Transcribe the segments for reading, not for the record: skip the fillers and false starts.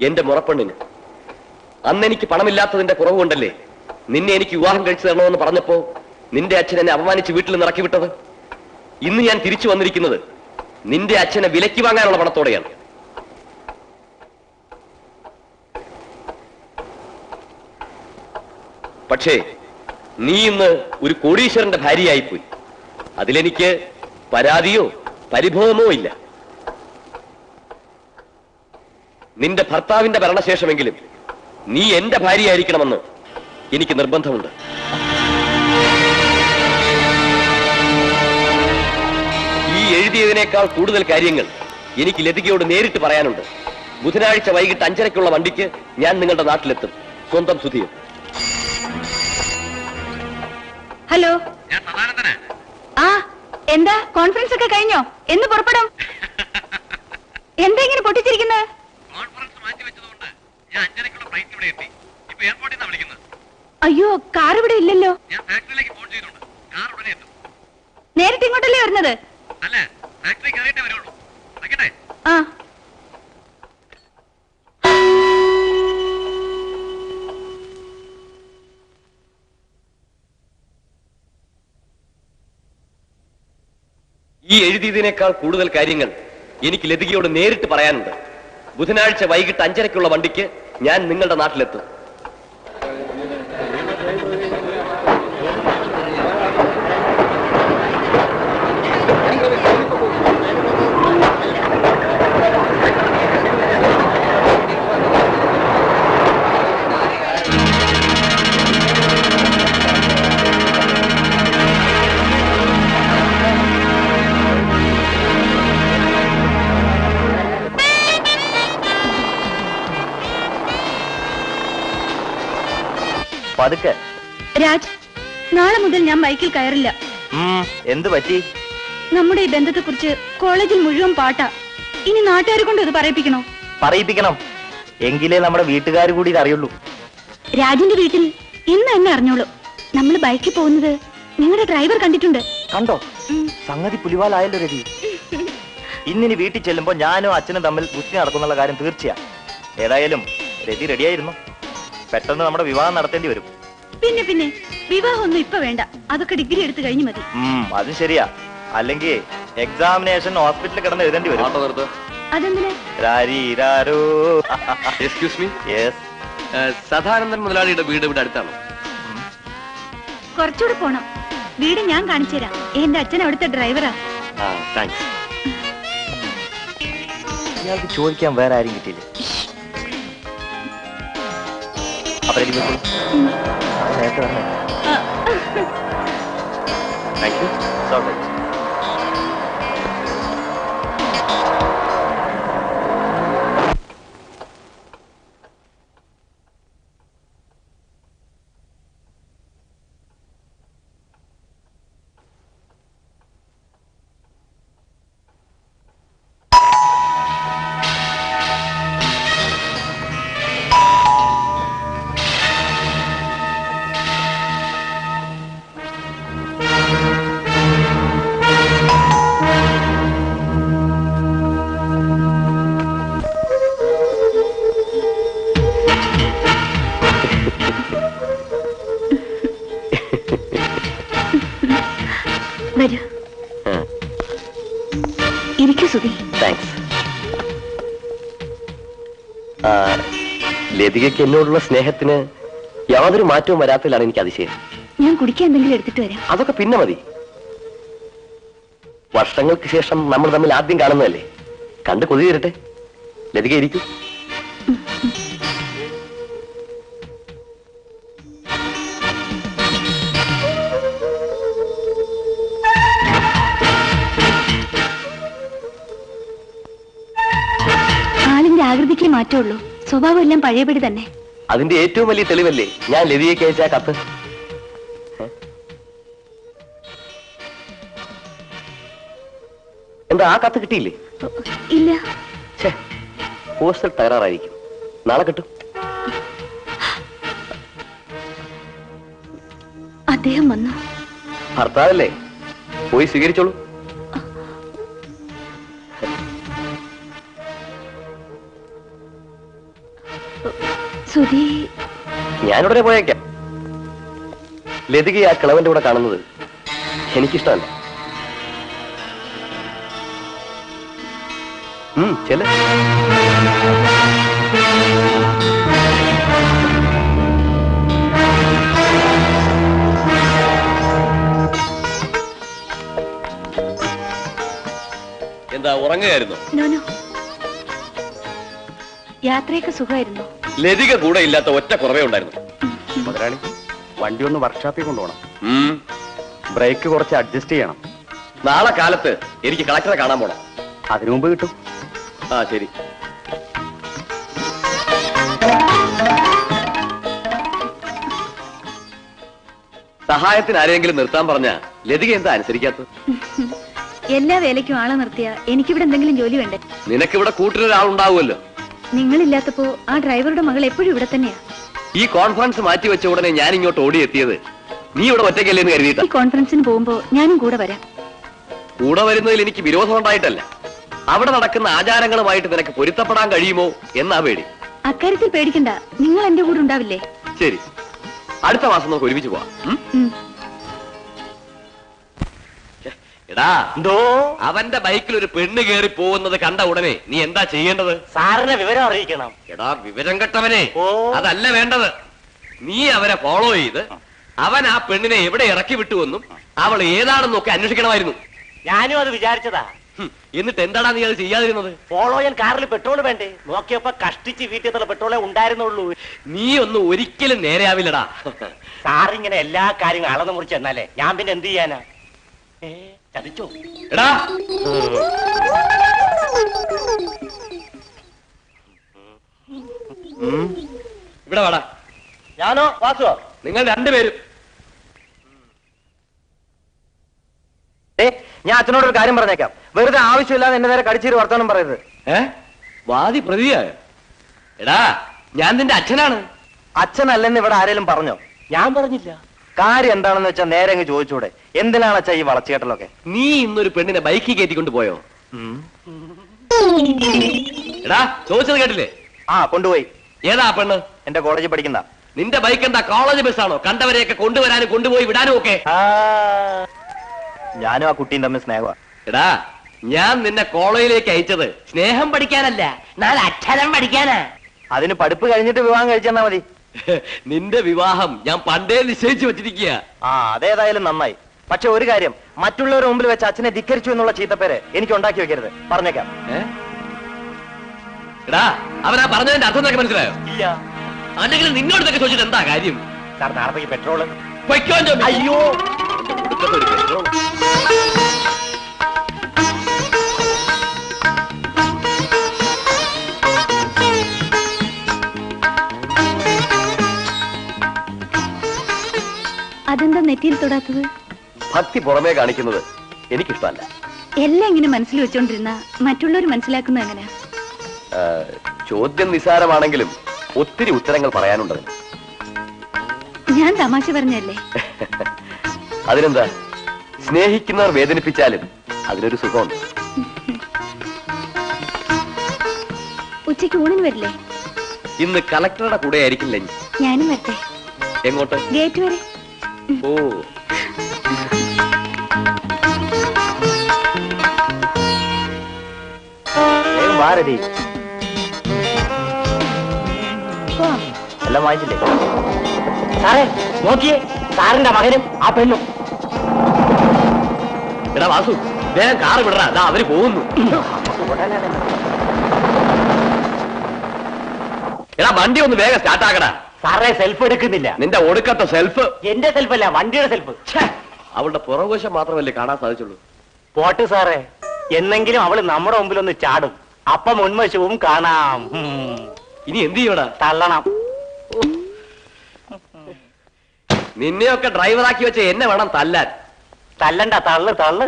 എന്റെ മുറപ്പെണ്ണിന്. അന്ന് എനിക്ക് പണമില്ലാത്തതിന്റെ കുറവുകൊണ്ടല്ലേ നിന്നെ എനിക്ക് വിവാഹം കഴിച്ചു തരണമെന്ന് പറഞ്ഞപ്പോ നിന്റെ അച്ഛൻ എന്നെ അപമാനിച്ച് വീട്ടിൽ നിന്ന് ഇറക്കി വിട്ടത്. ഇന്ന് ഞാൻ തിരിച്ചു വന്നിരിക്കുന്നത് നിന്റെ അച്ഛനെ വിലയ്ക്ക് വാങ്ങാനുള്ള പണത്തോടെയാണ്. പക്ഷേ നീ ഇന്ന് ഒരു കോടീശ്വരന്റെ ഭാര്യയായിപ്പോയി. അതിലെനിക്ക് പരാതിയോ പരിഭവമോ ഇല്ല. നിന്റെ ഭർത്താവിന്റെ ഭരണശേഷമെങ്കിലും നീ എന്റെ ഭാര്യയായിരിക്കണമെന്ന് എനിക്ക് നിർബന്ധമുണ്ട്. ഈ എഴുതിയതിനേക്കാൾ കൂടുതൽ കാര്യങ്ങൾ എനിക്ക് ലതികയോട് നേരിട്ട് പറയാനുണ്ട്. ബുധനാഴ്ച വൈകിട്ട് 5:30 വണ്ടിക്ക് ഞാൻ നിങ്ങളുടെ നാട്ടിലെത്തും. സ്വന്തം സുധിയും. ഹലോ, ആ എന്താ കോൺഫറൻസ് ഒക്കെ കഴിഞ്ഞോ? എന്ന് പുറപ്പെടും? എന്താ ഇങ്ങനെ പൊട്ടിച്ചിരിക്കുന്നത്? അയ്യോ, കാർ ഇവിടെ ഇല്ലല്ലോ. നേരിട്ട് ഇങ്ങോട്ടല്ലേ വരുന്നത്? ആ ഈ എഴുതിയതിനേക്കാൾ കൂടുതൽ കാര്യങ്ങൾ എനിക്ക് ലതികയോട് നേരിട്ട് പറയാനുണ്ട്. ബുധനാഴ്ച വൈകിട്ട് 5:30 വണ്ടിക്ക് ഞാൻ നിങ്ങളുടെ നാട്ടിലെത്തും. രാജ്, നാളെ മുതൽ ഞാൻ ബൈക്കിൽ കയറില്ല. എന്ത് പറ്റി? നമ്മുടെ ഈ ബന്ധത്തെ കുറിച്ച് കോളേജിൽ മുഴുവൻ പാട്ടാ. ഇനി നാട്ടുകാരെ കൊണ്ട് ഇത് പറയിപ്പിക്കണോ? പറയിപ്പിക്കണം. എങ്കിലേ നമ്മുടെ വീട്ടുകാർ കൂടി ഇത് അറിയുള്ളൂ. രാജിന്റെ വീട്ടിൽ ഇന്ന് എന്നെ അറിഞ്ഞോളൂ. നമ്മൾ ബൈക്കിൽ പോകുന്നത് നിങ്ങളുടെ ഡ്രൈവർ കണ്ടിട്ടുണ്ട്. കണ്ടോ? സംഗതി പുലിവാലായല്ലോ രതി. ഇന്നിനി വീട്ടിൽ ചെല്ലുമ്പോ ഞാനും അച്ഛനും തമ്മിൽ ഗുസ്തി നടക്കുന്നുള്ള കാര്യം തീർച്ചയാ. ഏതായാലും രതി റെഡിയായിരുന്നു. പെട്ടെന്ന് നമ്മുടെ വിവാഹം നടത്തേണ്ടി വരും. പിന്നെ വിവാഹമൊന്നും ഇപ്പൊ വേണ്ട. അതൊക്കെ ഡിഗ്രി എടുത്ത് കഴിഞ്ഞു മതി. അതും ശരിയാ. അല്ലെങ്കിൽ എക്സാമിനേഷൻ ഹോസ്പിറ്റലിൽ കിടന്ന് എഴുതേണ്ടി വരും. അതെന്തിനാ? Excuse me. സദാനന്ദൻ മുതലാളിയുടെ വീട് ഇവിടെ അടുത്താണോ? കുറച്ചുകൂടെ പോണം. വീട് ഞാൻ കാണിച്ചു തരാം. എന്റെ അച്ഛൻ അവിടുത്തെ ഡ്രൈവറാ. ഇയാൾക്ക് ചോദിക്കാൻ വേറെ ആരും കിട്ടിയില്ല. Thank you. ലതികയ്ക്ക് എന്നോടുള്ള സ്നേഹത്തിന് യാതൊരു മാറ്റവും വരാത്തതിലാണ് എനിക്ക് അതിശയം. ഞാൻ കുടിക്കാൻ എന്തെങ്കിലും എടുത്തിട്ട് വരാം. അതൊക്കെ പിന്നെ മതി. വർഷങ്ങൾക്ക് ശേഷം നമ്മൾ തമ്മിൽ ആദ്യം കാണുന്നതല്ലേ. കണ്ട് കൊതി തരട്ടെ. ലതിക ഇരിക്കും. ആളിന്റെ ആകൃതിക്ക് മാറ്റമുള്ളൂ. സ്വഭാവം എല്ലാം പഴയപടി തന്നെ. അതിന്റെ ഏറ്റവും വലിയ തെളിവല്ലേ ഞാൻ ലതികയ്ക്ക് അയച്ച കത്ത്. എന്താ ആ കത്ത് കിട്ടിയില്ലേ? ഇല്ല. പോസ്റ്റൽ തകരാറായിരിക്കും. നാളെ കിട്ടും. അദ്ദേഹം വന്നു. ഭർത്താവല്ലേ, പോയി സ്വീകരിച്ചോളൂ. സുധി ഞാനുടനെ പോയേക്കാം. ലതികയെ ആ കിളവന്റെ കൂടെ കാണുന്നത് എനിക്കിഷ്ടമല്ല. ചെല എന്താ ഉറങ്ങുകയായിരുന്നു? നോനോ, യാത്രയൊക്കെ സുഖമായിരുന്നു. ലതിക കൂടെ ഇല്ലാത്ത ഒറ്റ കുറവേ ഉണ്ടായിരുന്നു. മുതലാളി, വണ്ടി ഒന്ന് വർക്ക്ഷോപ്പിൽ കൊണ്ടുപോകണം. ബ്രേക്ക് കുറച്ച് അഡ്ജസ്റ്റ് ചെയ്യണം. നാളെ കാലത്ത് എനിക്ക് കളക്ടറെ കാണാൻ പോണം. അതിനു മുമ്പ് കിട്ടും. ആ ശരി. സഹായത്തിന് ആരെങ്കിലും നിർത്താൻ പറഞ്ഞ ലതിക എന്താ അനുസരിക്കാത്തത്? എല്ലാ വേലയ്ക്കും ആളെ നിർത്തിയ എനിക്കിവിടെ എന്തെങ്കിലും ജോലി വേണ്ടേ? നിനക്കിവിടെ കൂട്ടിനൊരാളുണ്ടാവുമല്ലോ. നിങ്ങളില്ലാത്തപ്പോ ആ ഡ്രൈവറുടെ മകൾ എപ്പോഴും ഇവിടെ തന്നെയാ. ഈ കോൺഫറൻസ് മാറ്റി വെച്ച ഉടനെ ഞാൻ ഇങ്ങോട്ട് ഓടിയെത്തിയത് നീ ഇവിടെ ഒറ്റയ്ക്കല്ലേന്ന് കരുതിയിട്ടാ. ഈ കോൺഫറൻസിന് പോകുമ്പോ ഞാനും കൂടെ വരാം. കൂടെ വരുന്നതിൽ എനിക്ക് വിരോധം ഉണ്ടായിട്ടല്ല. അവിടെ നടക്കുന്ന ആചാരങ്ങളുമായിട്ട് നിനക്ക് പൊരുത്തപ്പെടാൻ കഴിയുമോ എന്നാ പേടി. അക്കാര്യത്തിൽ പേടിക്കണ്ട, നിങ്ങൾ എന്റെ കൂടെ ഉണ്ടാവില്ലേ? ശരി, അടുത്ത മാസം നമുക്ക് ഒരുമിച്ച് പോവാം. എടാ, എന്തോ അവന്റെ ബൈക്കിൽ ഒരു പെണ്ണ് കയറി പോകുന്നത് കണ്ട ഉടനെ നീ എന്താ ചെയ്യേണ്ടത്? സാറിനെ വിവരം അറിയിക്കണം. എടാ വിവരം കെട്ടവനെ, ഓ. അതല്ല വേണ്ടത്. നീ അവരെ ഫോളോ ചെയ്ത് അവൻ ആ പെണ്ണിനെ എവിടെ ഇറക്കി വിട്ടുവെന്നും അവൾ ഏതാണെന്നൊക്കെ അന്വേഷിക്കണമായിരുന്നു. ഞാനും അത് വിചാരിച്ചതാ. എന്നിട്ട് എന്താടാ നീ അത് ചെയ്യാതിരുന്നത്? ഫോളോ ചെയ്യാൻ കാറിൽ പെട്രോൾ വേണ്ടേ? നോക്കിയപ്പോ കഷ്ടിച്ച് വീട്ടിൽ നിന്നുള്ള പെട്രോളേ ഉണ്ടായിരുന്നുള്ളൂ. നീ ഒന്നും ഒരിക്കലും നേരെയാവില്ലടാ. സാറിങ്ങനെ എല്ലാ കാര്യങ്ങളും അളന്ന് മുറിച്ച് എന്നാലേ ഞാൻ പിന്നെ എന്ത് ചെയ്യാനാ? ചതിച്ചോ? എടാ ഇവിടെ വാടാ. ഞാനോ വാസുവോ? നിങ്ങൾ രണ്ടുപേരും. ഞാൻ അച്ഛനോട് ഒരു കാര്യം പറഞ്ഞേക്കാം. വെറുതെ ആവശ്യമില്ലാതെ എന്റെ നേരെ കടിച്ചേരി വർത്താനം പറയരുത്. വാദി പ്രതിയായ? എടാ ഞാൻ നിന്റെ അച്ഛനാണ്. അച്ഛനല്ലെന്ന് ഇവിടെ ആരെങ്കിലും പറഞ്ഞോ? ഞാൻ പറഞ്ഞില്ല. കാര്യം എന്താണെന്ന് വെച്ചാൽ നേരെ അങ്ങ് ചോദിച്ചൂടെ? എന്തിനാണ് അച്ഛാ ഈ വളച്ചുകെട്ടലൊക്കെ? നീ ഇന്നൊരു പെണ്ണിനെ ബൈക്കിൽ കയറ്റിക്കൊണ്ട് പോയോ? എടാ ചോദിച്ചത് കേട്ടില്ലേ? ആ കൊണ്ടുപോയി. ഏതാ പെണ്ണ്? എന്റെ കോളേജിൽ പഠിക്കുന്ന. നിന്റെ ബൈക്ക് എന്താ കോളേജ് ബസ്സാണോ? കണ്ടവരെയൊക്കെ കൊണ്ടുവരാനും കൊണ്ടുപോയി വിടാനും ഒക്കെ. ഞാനും ആ കുട്ടിയും തമ്മിൽ സ്നേഹമാണ്. എടാ ഞാൻ നിന്നെ കോളേജിലേക്ക് അയച്ചത് സ്നേഹം പഠിക്കാനല്ല, നാളെ അക്ഷരം പഠിക്കാനാ. അതിന് പഠിപ്പ് കഴിഞ്ഞിട്ട് വിവാഹം കഴിച്ചെന്നാ മതി. നിന്റെ വിവാഹം ഞാൻ പണ്ടേ നിശ്ചയിച്ചു വെച്ചിരിക്കുക. ആ അതേതായാലും നന്നായി. പക്ഷെ ഒരു കാര്യം, മറ്റുള്ളവരുടെ മുമ്പിൽ വെച്ച് അച്ഛനെ ധിക്കരിച്ചു എന്നുള്ള ചീത്തപ്പേര് എനിക്ക് ഉണ്ടാക്കി വെക്കരുത്. പറഞ്ഞേക്കാം. എടാ അവനാ പറഞ്ഞതിന്റെ അർത്ഥം നിനക്ക് മനസ്സിലായോ? ഇല്ല. അല്ലെങ്കിൽ നിന്നോടത്തൊക്കെ ചോദിച്ചിട്ട് എന്താ കാര്യം? സാർ നാളത്തേക്ക് പെട്രോള്. അയ്യോ അതെന്താ നെറ്റിയിൽ തൊടാത്തത്? ഭക്തി പുറമേ കാണിക്കുന്നത് എനിക്കിഷ്ടമല്ല. എല്ലാം ഇങ്ങനെ മനസ്സിൽ വെച്ചോണ്ടിരുന്ന മറ്റുള്ളവർ മനസ്സിലാക്കുന്നത് എങ്ങനെയാ? ചോദ്യം നിസ്സാരമാണെങ്കിലും ഒത്തിരി ഉത്തരങ്ങൾ പറയാനുണ്ട്. ഞാൻ തമാശ പറഞ്ഞല്ലേ? അതിനെന്താ, സ്നേഹിക്കുന്നവർ വേദനിപ്പിച്ചാലും അതിനൊരു സുഖമുണ്ട്. ഉച്ചയ്ക്ക് ഊണിന് വരില്ലേ? ഇന്ന് കളക്ടറുടെ കൂടെ ആയിരിക്കും ലഞ്ച്. ഞാനും വരട്ടെ. എങ്ങോട്ട്? ഗേറ്റ് വരെ. ഓ വാരടി. പോവാം. എല്ലാം വാങ്ങിച്ചില്ലേ? സാറേ നോക്കിയേ, സാറിന്റെ മകനും ആ പെണ്ണും. എടാ വാസു, വേഗം കാറ് വിടറാ, അതാ അവര് പോകുന്നു. എടാ വണ്ടി ഒന്ന് വേഗം സ്റ്റാർട്ട് ആക്കടാ. സാറേ സെൽഫ് എടുക്കുന്നില്ല. നിന്റെ ഒടുക്കത്തെ സെൽഫ്. എന്റെ സെൽഫ് അല്ല, വണ്ടിയുടെ സെൽഫ്. അവളുടെ പുറകുവശം മാത്രമല്ലേ കാണാൻ സാധിച്ചുള്ളൂ. പോട്ട് സാറേ, എന്നെങ്കിലും അവള് നമ്മുടെ മുമ്പിൽ ഒന്ന് ചാടും. അപ്പൊ മുൻവശവും കാണാം. ഇനി എന്ത് ചെയ്യടാ? തള്ളണം. നിന്നെയൊക്കെ ഡ്രൈവറാക്കി വെച്ച എന്നെ വേണം തല്ലാൻ. തല്ലണ്ട, തള്ളു തള്ളു.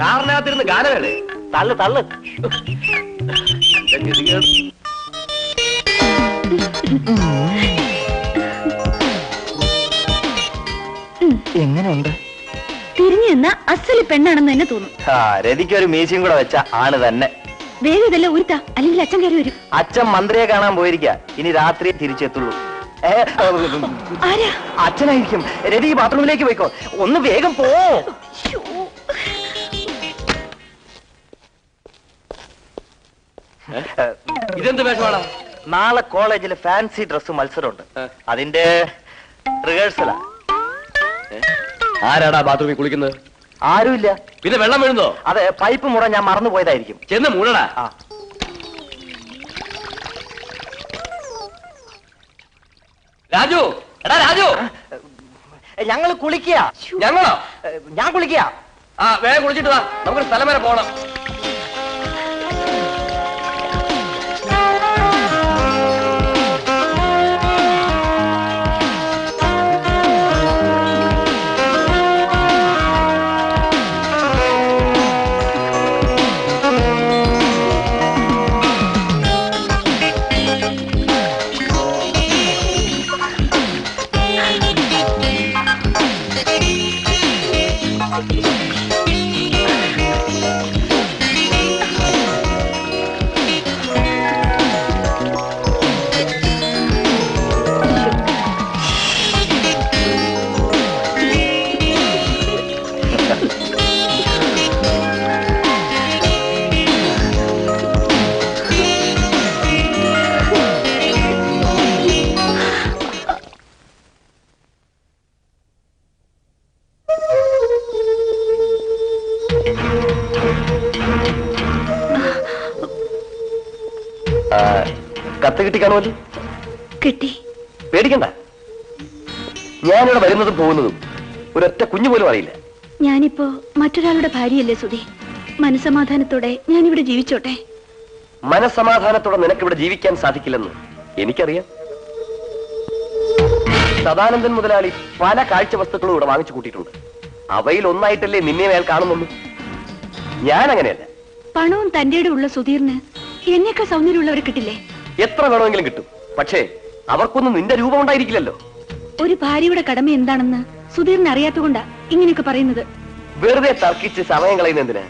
കാറിനകത്തിരുന്ന് ഗാനമേളേ? തള്ളു തള്ളു. എങ്ങനെയുണ്ട്? തിരിഞ്ഞു നിന്ന അസല് പെണ്ണാണെന്ന് തന്നെ തോന്നും. രതിക്ക് ഒരു മീശയും കൂടെ വെച്ച ആണ് തന്നെ. വേഗം ഇതെല്ലാം ഉരുത്താ, അല്ലെങ്കിൽ അച്ഛൻ കയറി വരും. അച്ഛൻ മന്ത്രിയെ കാണാൻ പോയിരിക്കാ, ഇനി രാത്രി തിരിച്ചെത്തുള്ളൂ. ആരാ? അച്ഛനായിരിക്കും. രതി ബാത്റൂമിലേക്ക് പോയിക്കോ, ഒന്ന് വേഗം പോ. ഇതെന്ത് വേഷമാടാ? നാളെ കോളേജിൽ ഫാൻസി ഡ്രസ് മത്സരമുണ്ട്, അതിന്റെ റിഹേഴ്സലാ. ആരാടാ ബാത്റൂമിൽ കുളിക്കുന്നത്? ആരുമില്ല. പിന്നെ വെള്ളം വീഴുന്നോ? അതെ, പൈപ്പ് മുറ ഞാൻ മറന്നു പോയതായിരിക്കും. ചെന്ന് മൂടടാ. രാജു, എടാ രാജു, ഞങ്ങൾ കുളിക്കുക. ഞങ്ങളോ? ഞാൻ കുളിക്കുക. ആ വേഗം കുളിച്ചിട്ട് വാ, നമുക്കൊരു സ്ഥലം വരെ പോകണം. കത്ത് കിട്ടി കാണുമല്ലോ. കിട്ടി. പേടിക്കണ്ട, ഞാനിവിടെ വരുന്നതും പോകുന്നതും ഒരൊറ്റ കുഞ്ഞു പോലും അറിയില്ല. ഞാനിപ്പോ മറ്റൊരാളുടെ ഭാര്യയല്ലേ സുധി. മനസമാധാനത്തോടെ ഞാനിവിടെ ജീവിച്ചോട്ടെ. മനസമാധാനത്തോടെ നിനക്കിവിടെ ജീവിക്കാൻ സാധിക്കില്ലെന്ന് എനിക്കറിയാം. സദാനന്ദൻ മുതലാളി പല കാഴ്ച വസ്തുക്കളും ഇവിടെ വാങ്ങിച്ചു കൂട്ടിയിട്ടുണ്ട്. അവയിൽ ഒന്നായിട്ടല്ലേ നിന്നെ അയാൾ കാണുന്നുള്ളൂ. ഞാൻ അങ്ങനെയല്ല. പണവും തന്റെ ഉള്ള സുധീറിന് എന്നേക്കാൾ സൗന്ദര്യമുള്ളവരെ കിട്ടില്ലേ? എത്ര വേണമെങ്കിലും കിട്ടും, പക്ഷേ അവർക്കൊന്നും നിന്റെ രൂപം ഉണ്ടായിരിക്കില്ലല്ലോ. ഒരു ഭാര്യയുടെ കടമ എന്താണെന്ന് സുധീറിന് അറിയാത്തതുകൊണ്ടാ ഇങ്ങനെയൊക്കെ പറയുന്നത്. വെറുതെ തർക്കിച്ച് സമയം കളയുന്ന എന്തിനാ?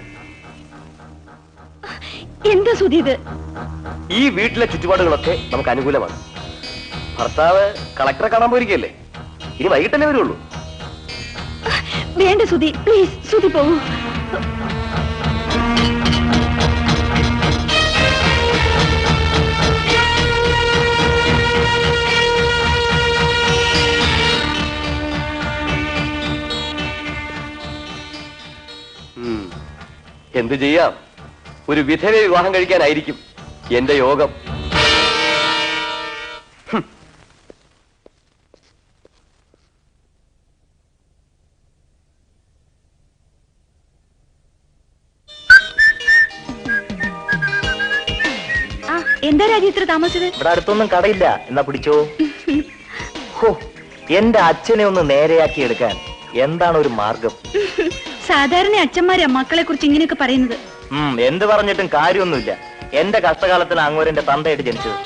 എന്താ സുധീത്? ഈ വീട്ടിലെ ചുറ്റുപാടുകളൊക്കെ നമുക്ക് അനുകൂലമാണ്. ഭർത്താവ് കളക്ടറെ കാണാൻ പോയിരിക്കല്ലേ, ഇനി വൈകിട്ടല്ലേ വരുള്ളൂ. വേണ്ട സുധി, പ്ലീസ് സുധി പോകൂ. എന്തു ചെയ്യാം, ഒരു വിധവയെ വിവാഹം കഴിക്കാനായിരിക്കും എന്റെ യോഗം. എന്താ രാജി ഇത്ര താമസിച്ചത്? ഇവിടെ അടുത്തൊന്നും കടയില്ല, എന്നാ പിടിച്ചോ. എന്റെ അച്ഛനെ ഒന്ന് നേരെയാക്കി എടുക്കാൻ എന്താണ് ഒരു മാർഗം? സാധാരണ അച്ഛന്മാരാ മക്കളെ കുറിച്ച് ഇങ്ങനെയൊക്കെ പറയുന്നത്. എന്ത് പറഞ്ഞിട്ടും കാര്യമൊന്നുമില്ല. എന്റെ കഷ്ടകാലത്തിൽ അങ്ങോരെന്റെ തന്തയായിട്ട് ജനിച്ചത്.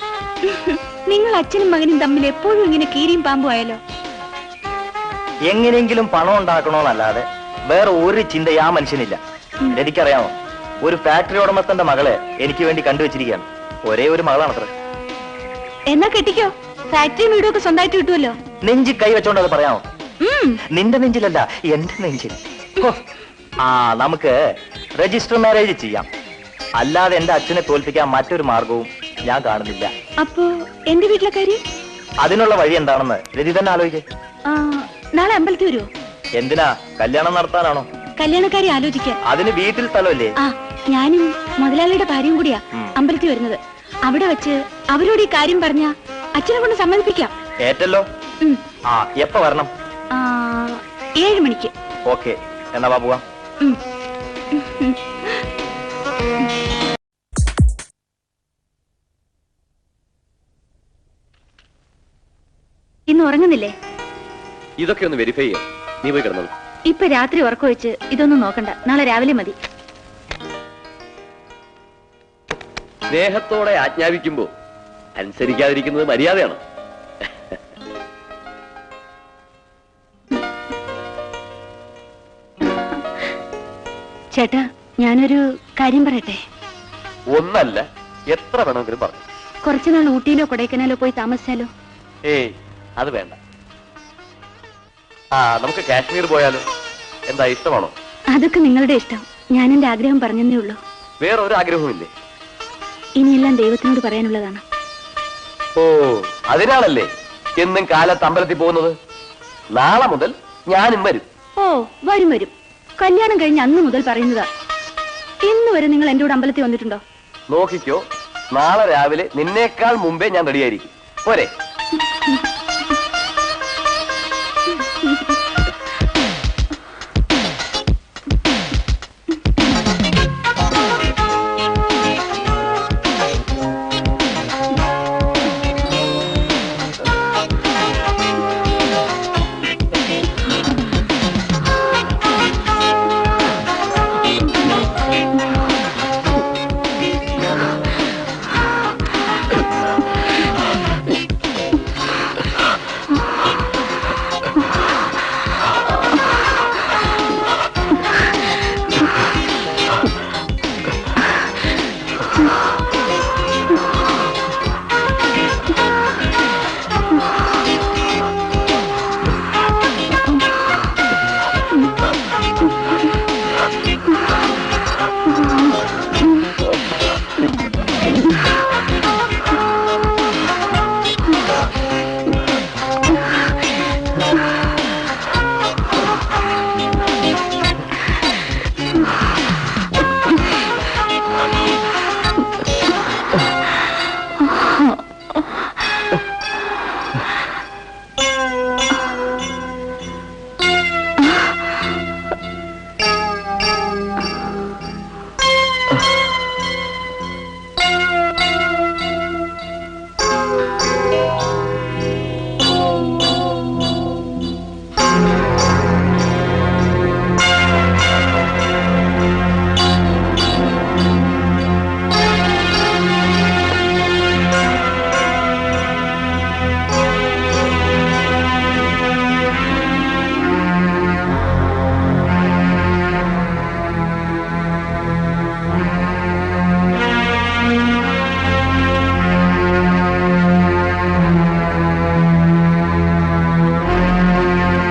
നിങ്ങൾ അച്ഛനും മകനും തമ്മിൽ എപ്പോഴും ഇങ്ങനെ കീരിയും പാമ്പും ആയാലോ? എങ്ങനെയെങ്കിലും പണം ഉണ്ടാക്കണോന്നല്ലാതെ വേറെ ഒരു ചിന്ത ആ മനുഷ്യനില്ല. എനിക്കറിയാമോ, ഒരു ഫാക്ടറി ഉടമസ്ഥന്റെ മകളെ എനിക്ക് വേണ്ടി കണ്ടുവച്ചിരിക്കുകയാണ്. ഒരേ ഒരു മകളാണത്ര. എന്നാ കെട്ടിക്കോ, ഫാക്ടറിയും വീടും ഒക്കെ സ്വന്തമായിട്ട് കിട്ടുമല്ലോ. നെഞ്ചി കൈ വെച്ചോണ്ട് അത് പറയാമോ? നിന്റെ നെഞ്ചിലല്ല, എന്റെ നെഞ്ചിൽ. നമുക്ക് രജിസ്റ്റർ മാരേജ് ചെയ്യാം. അല്ലാതെ എന്റെ അച്ഛനെ തോൽപ്പിക്കാൻ മറ്റൊരു മാർഗവും ഞാൻ കാണുന്നില്ല. അപ്പോ എന്റെ വീട്ടിലെ കാര്യം? അതിനുള്ള വഴി എന്താണെന്ന് രതി തന്നെ ആലോചിക്കേ. നാളെ അമ്പലത്തിൽ വരുമോ? എന്തിനാ, കല്യാണം നടത്താനാണോ? കല്യാണക്കാരി ആലോചിക്കാൻ. അതിന് വീട്ടിൽ സ്ഥലമല്ലേ? ഞാനും മുതലാളിയുടെ ഭാര്യയും കൂടിയാ അമ്പലത്തിൽ വരുന്നത്. അവിടെ വെച്ച് അവരോട് ഈ കാര്യം പറഞ്ഞ അച്ഛനെ കൊണ്ട് സമ്മതിപ്പിക്കാം. ഏറ്റല്ലോ. എപ്പോ വരണം? 7 മണിക്ക്. ഓക്കെ, എന്നാ വാ പോവാം. ഇന്ന് ഉറങ്ങുന്നില്ലേ? ഇതൊക്കെ ഒന്ന് വെരിഫൈ ചെയ്യാം. നീ പോയി കിടന്നോളൂ. ഇപ്പൊ രാത്രി ഉറക്കം വെച്ച് ഇതൊന്നും നോക്കണ്ട, നാളെ രാവിലെ മതി. സ്നേഹത്തോടെ ആജ്ഞാപിക്കുമ്പോ അനുസരിക്കാതിരിക്കുന്നത് മര്യാദയാണ്. ചേട്ടാ, ഞാനൊരു കാര്യം പറയട്ടെ. ഒന്നല്ല, എത്ര വേണമെങ്കിലും പറഞ്ഞു. കുറച്ചുനാൾ ഊട്ടിയിലോ കൊടൈക്കനാലോ പോയി താമസിച്ചാലോ? ഏയ്, അത് വേണ്ട. നമുക്ക് കാശ്മീർ പോയാലോ? എന്താ, ഇഷ്ടമാണോ? അതൊക്കെ നിങ്ങളുടെ ഇഷ്ടം. ഞാൻ എന്റെ ആഗ്രഹം പറഞ്ഞതേ ഉള്ളൂ. വേറെ ഒരു ആഗ്രഹവുമില്ലേ? ഇനിയെല്ലാം ദൈവത്തിനോട് പറയാനുള്ളതാണ്. ഓ, അതിനാണല്ലേ എന്നും കാലത്ത് അമ്പലത്തിൽ പോകുന്നത്. നാളെ മുതൽ ഞാനും വരും. ഓ, വരും വരും. കല്യാണം കഴിഞ്ഞ് അന്ന് മുതൽ പറയുന്നതാ. ഇന്ന് വരെ നിങ്ങൾ എന്റെ കൂടെ അമ്പലത്തിൽ വന്നിട്ടുണ്ടോ? നോക്കിക്കോ, നാളെ രാവിലെ നിന്നേക്കാൾ മുമ്പേ ഞാൻ റെഡിയായിരിക്കും. പോരെ?